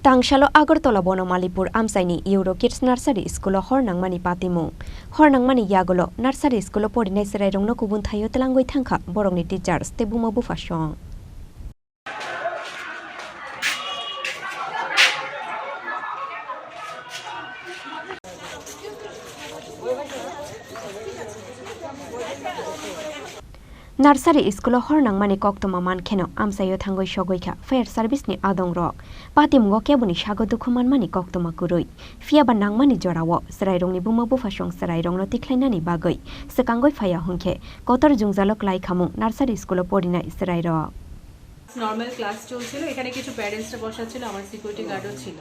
Tangsalo Agartala Banamalipur Amchaini Euro Kids Nursery Schoolo Nangmani Patimung Nangmani Yagolo Nursery Schoolo Podinai Serairongno Kubun Thayo Telangoi Thangkha Borongni Teachers Tebuma Bufasong Nursery Schoolo Nangmani Koktoma Mankeno Amsayo Thangoi Shogoika Fair Service ni Adong Rock Patimung Kebuni Shago Dukuman Mani Koktoma Kurui Fiaba Nangmani Jorawo Serairongni Buma Bufasong Serairongno Tiklainani Bagoi Sekangoi Faya Hunke Kotor Jungzalok Lai Khamung Nursery Schoolo Podinai Serairo normal class চলছিল এখানে কিছু প্যারেন্টসরা বসা ছিল আমার security গার্ডও ছিল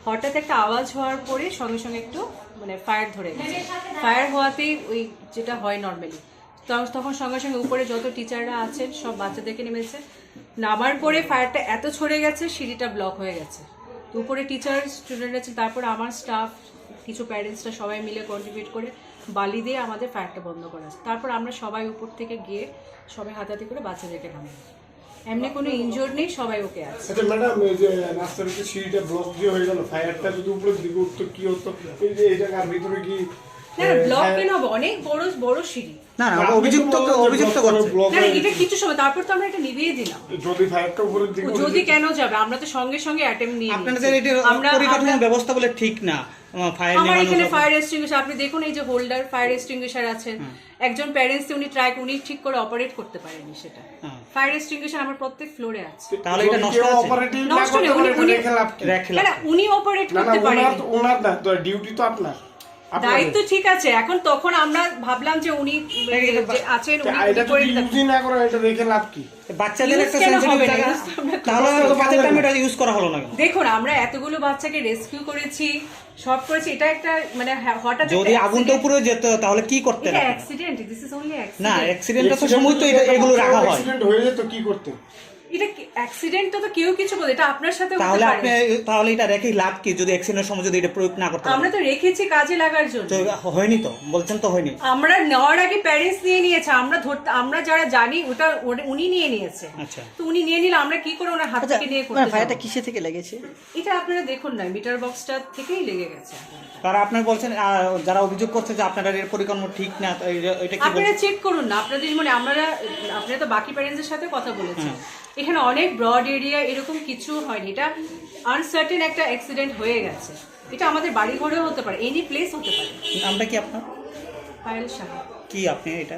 হঠাৎ একটা আওয়াজ হওয়ার পরে সঙ্গে সঙ্গে একটু মানে ফায়ার ধরে গেছে ফায়ার হওয়াতে ওই যেটা হয় নরমালি তখন সঙ্গে সঙ্গে উপরে যত টিচাররা আছেন সব বাচ্চাদেরকে নেমেছে নামার পরে ফায়ারটা এত ছড়ে গেছে সিঁড়িটা ব্লক হয়ে গেছে তো উপরে টিচার স্টুডেন্ট আছে তারপর আমার স্টাফ কিছু প্যারেন্টসরা সবাই মিলে কন্ট্রিবিউট করে বালি দিয়ে আমাদের ফায়ারটা বন্ধ করা তারপর আমরা সবাই উপর থেকে গিয়ে সবাই হাতাহাতি করে বাচ্চাদেরকে নামাই এমনি কোনো ইনজুর নেই সবাই ওকে আছে আচ্ছা ম্যাডাম এই যে রাস্তাতে সিঁড়িটা ব্লক দিয়ে হয়ে গেল ফায়ারটা যদি উপরের দিকে উঠতো কি হতো এই যে এই জায়গার ভিতরে কি না ব্লক কেন হবে অনেক বড় বড় সিঁড়ি না অভিযুক্ত করছে না এটা কিছু সময় তারপর তো আমরা এটা নিভিয়ে দিলাম যদি ফায়ারটা উপরের দিকে যদি কেন যাবে আমরা তো সঙ্গে সঙ্গে অ্যাটেম্প নিই আপনাদের এটা পরিকাঠামো ব্যবস্থা বলে ঠিক না আমার এখানে ফায়ার এক্সটিংগুইশার আপনি দেখুন এই যে হোল্ডার ফায়ার এক্সটিংগুইশার আছে একজন প্যারেন্টস উনি ঠিক করে অপারেট করতে পারেনি সেটা ফায়ার এক্সটিংগুইশার আমার প্রত্যেক ফ্লোরে আছে তাহলে এটা নষ্ট আছে নষ্ট নেই উনি অপারেট করতে পারেন ওনার না তো ডিউটি তো আপনার দায়িত্ব ঠিক আছে এখন তখন আমরা ভাবলাম যে উনি আছেন এটা তো ইউজ না করে এটা দেখে লাভ কি বাচ্চাদের একটা সেনসিটিভ জায়গা তাহলে বাচ্চাদের টাইমে এটা ইউজ করা হলো না দেখুন আমরা এতগুলো বাচ্চাকে রেস্কিউ করেছি সব করেছি এটা একটা মানে হঠাৎ যদি আগুনটা উপরে যেত তাহলে কি করতে এটা accident this is only accident না অ্যাক্সিডেন্টের তো সময় তো এগুলো রাখা হয় অ্যাক্সিডেন্ট হয়ে যেত কি করতে এটা অ্যাক্সিডেন্ট তো কেউ কিছু বলে এটা আপনার সাথে হতে তাহলে পারে তাহলে এটা রেখে লাভ কি যদি অ্যাক্সিডেন্টের সময় যদি এটা প্রয়োগ না করতে আমরা তো রেখেছি কাজে লাগার জন্য হয়নি তো বলছেন তো হয়নি আমরা নেওয়ার আগে প্যারেন্টস নিয়ে নিয়েছে আমরা যারা জানি ওটা উনি নিয়ে নিয়েছে আচ্ছা তো উনি নিয়ে নিলে আমরা কি করে ওনার হাত থেকে নিয়ে করতে ফায়ারটা কিসে থেকে লেগেছে এটা আপনারা দেখুন না মিটার বক্সটা থেকেই লেগে গেছে তারা আপনারা বলছেন যারা অভিযোগ করছে যে আপনাদের এর পরিকল্পনা ঠিক না এটা কি আপনারা চেক করুন না আপনাদের মানে আপনারা তো বাকি প্যারেন্টসদের সাথে কথা বলেছেন এখানে অনেক ব্রড এরিয়া এরকম কিছু হয়নি এটা আনসার্টেন একটা অ্যাক্সিডেন্ট হয়ে গেছে এটা আমাদের বাড়ি ঘরেও হতে পারে এনি প্লেস হতে পারে নামটা কি আপনার পায়েল সাহা কি আপনি এটা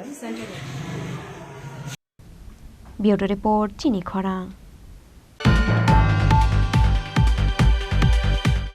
ব্যুরো রিপোর্ট চিনি খরাং।